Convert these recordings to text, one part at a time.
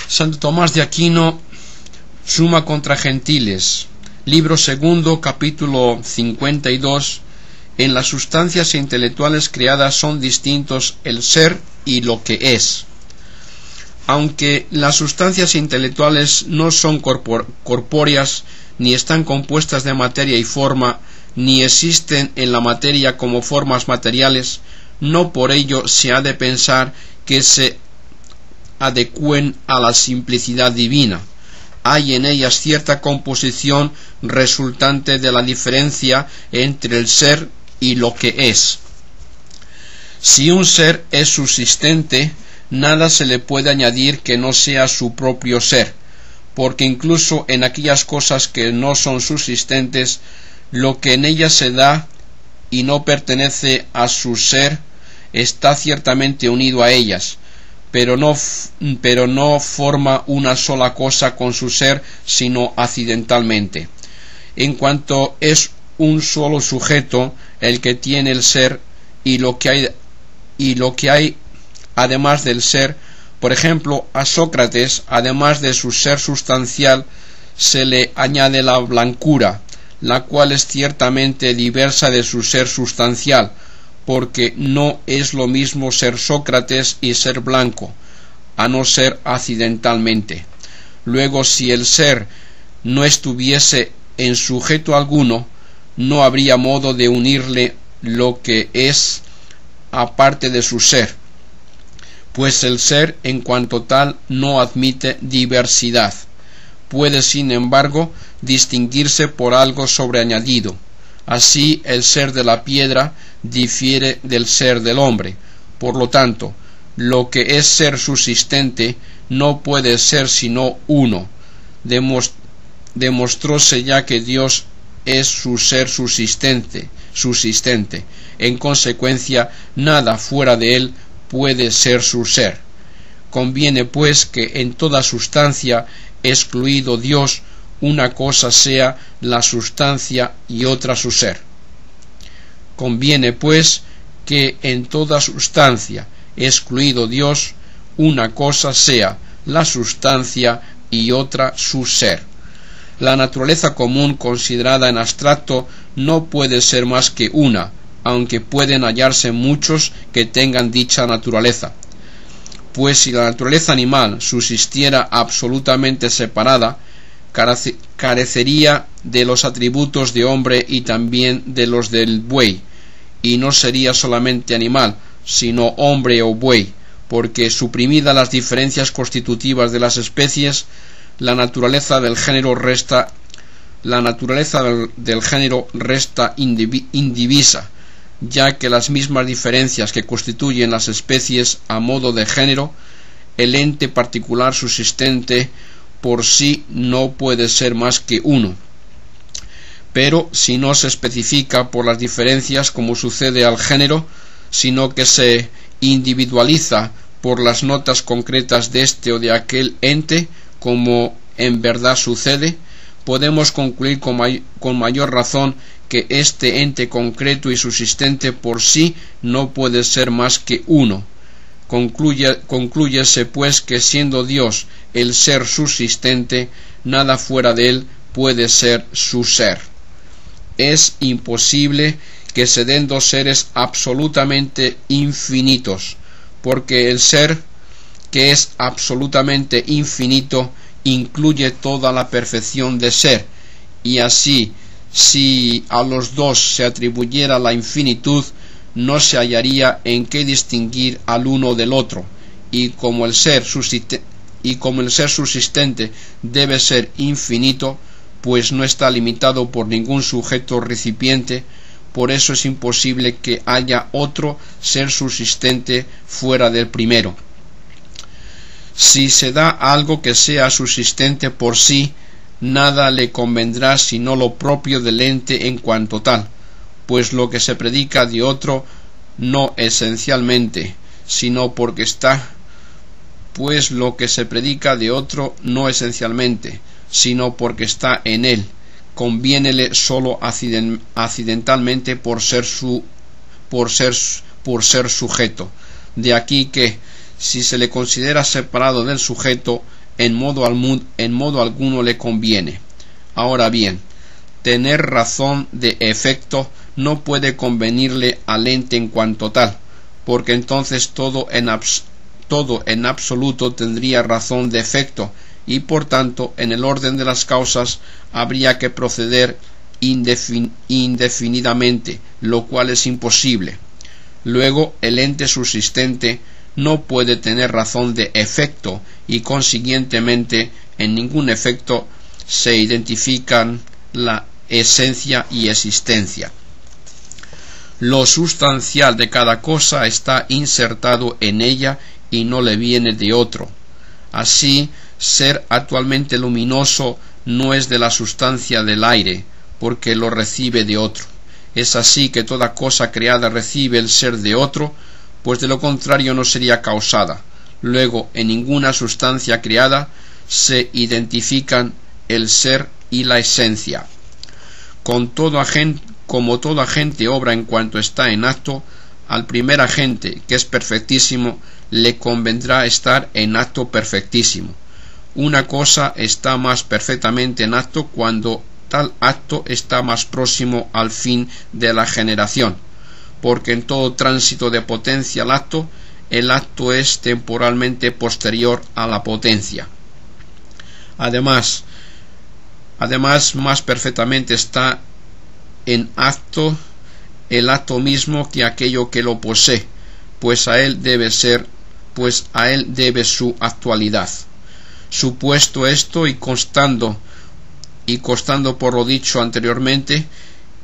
Santo Tomás de Aquino, Summa contra Gentiles, libro segundo, capítulo 52. En las sustancias intelectuales creadas son distintos el ser y lo que es. Aunque las sustancias intelectuales no son corpóreas, ni están compuestas de materia y forma, ni existen en la materia como formas materiales, no por ello se ha de pensar que se adecúen a la simplicidad divina. Hay en ellas cierta composición resultante de la diferencia entre el ser y lo que es. Si un ser es subsistente, nada se le puede añadir que no sea su propio ser, porque incluso en aquellas cosas que no son subsistentes, lo que en ellas se da y no pertenece a su ser está ciertamente unido a ellas, pero no forma una sola cosa con su ser, sino accidentalmente. En cuanto es un solo sujeto el que tiene el ser y lo que hay además del ser, por ejemplo, a Sócrates, además de su ser sustancial, se le añade la blancura, la cual es ciertamente diversa de su ser sustancial, porque no es lo mismo ser Sócrates y ser blanco, a no ser accidentalmente. Luego, si el ser no estuviese en sujeto alguno, no habría modo de unirle lo que es aparte de su ser, pues el ser en cuanto tal no admite diversidad. Puede, sin embargo, distinguirse por algo sobreañadido. Así el ser de la piedra difiere del ser del hombre. Por lo tanto, lo que es ser subsistente no puede ser sino uno. Demostróse ya que Dios es su ser subsistente. En consecuencia, nada fuera de él puede ser su ser. Conviene, pues, que en toda sustancia, excluido Dios, una cosa sea la sustancia y otra su ser. Conviene, pues, que en toda sustancia, excluido Dios, una cosa sea la sustancia y otra su ser. La naturaleza común, considerada en abstracto, no puede ser más que una, aunque pueden hallarse muchos que tengan dicha naturaleza. Pues si la naturaleza animal subsistiera absolutamente separada, carecería de los atributos de hombre y también de los del buey, y no sería solamente animal, sino hombre o buey, porque suprimidas las diferencias constitutivas de las especies, la naturaleza del género resta indivisa, ya que las mismas diferencias que constituyen las especies a modo de género, el ente particular subsistente por sí no puede ser más que uno. Pero si no se especifica por las diferencias como sucede al género, sino que se individualiza por las notas concretas de este o de aquel ente, como en verdad sucede, podemos concluir con mayor razón que este ente concreto y subsistente por sí no puede ser más que uno. Conclúyese, pues, que siendo Dios el ser subsistente, nada fuera de él puede ser su ser. Es imposible que se den dos seres absolutamente infinitos, porque el ser que es absolutamente infinito incluye toda la perfección de ser, y así, si a los dos se atribuyera la infinitud, no se hallaría en qué distinguir al uno del otro, y como el ser subsistente debe ser infinito, pues no está limitado por ningún sujeto recipiente, por eso es imposible que haya otro ser subsistente fuera del primero. Si se da algo que sea subsistente por sí, nada le convendrá sino lo propio del ente en cuanto tal, pues lo que se predica de otro no esencialmente, sino porque está en él, conviénele sólo accidentalmente por ser sujeto. De aquí que, si se le considera separado del sujeto, en modo alguno le conviene. Ahora bien, tener razón de efecto no puede convenirle al ente en cuanto tal, porque entonces todo en absoluto tendría razón de efecto, y por tanto en el orden de las causas habría que proceder indefinidamente, lo cual es imposible. Luego el ente subsistente no puede tener razón de efecto, y consiguientemente en ningún efecto se identifican la esencia y existencia. Lo sustancial de cada cosa está insertado en ella y no le viene de otro. Así, ser actualmente luminoso no es de la sustancia del aire, porque lo recibe de otro. Es así que toda cosa creada recibe el ser de otro, pues de lo contrario no sería causada. Luego, en ninguna sustancia creada se identifican el ser y la esencia. Como todo agente obra en cuanto está en acto, al primer agente, que es perfectísimo, le convendrá estar en acto perfectísimo. Una cosa está más perfectamente en acto cuando tal acto está más próximo al fin de la generación, porque en todo tránsito de potencia al acto, el acto es temporalmente posterior a la potencia. Además, más perfectamente está en acto el acto mismo que aquello que lo posee, pues a él debe su actualidad. Supuesto esto y constando por lo dicho anteriormente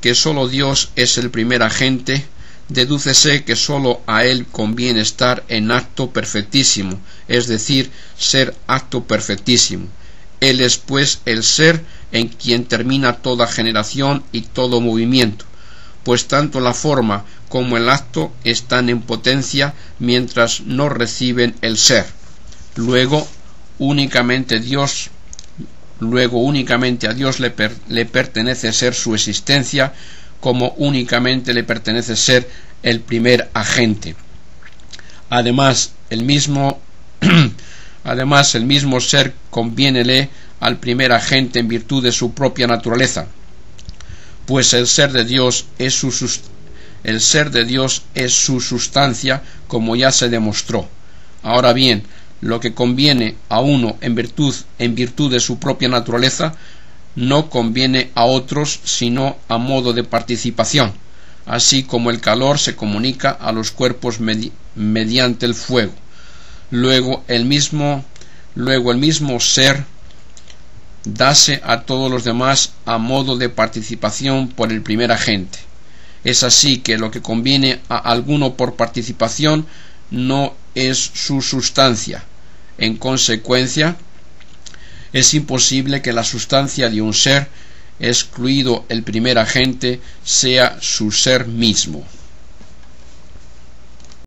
que sólo Dios es el primer agente, dedúcese que sólo a él conviene estar en acto perfectísimo, es decir, ser acto perfectísimo. Él es pues el ser en quien termina toda generación y todo movimiento, pues tanto la forma como el acto están en potencia mientras no reciben el ser. Luego únicamente a Dios le pertenece ser su existencia, como únicamente le pertenece ser el primer agente. Además, el mismo ser conviénele al primer agente en virtud de su propia naturaleza, pues el ser de Dios es su sustancia, como ya se demostró. Ahora bien, lo que conviene a uno en virtud de su propia naturaleza, no conviene a otros sino a modo de participación, así como el calor se comunica a los cuerpos mediante el fuego. Luego el mismo ser dase a todos los demás a modo de participación por el primer agente. Es así que lo que conviene a alguno por participación no es su sustancia. En consecuencia, es imposible que la sustancia de un ser, excluido el primer agente, sea su ser mismo.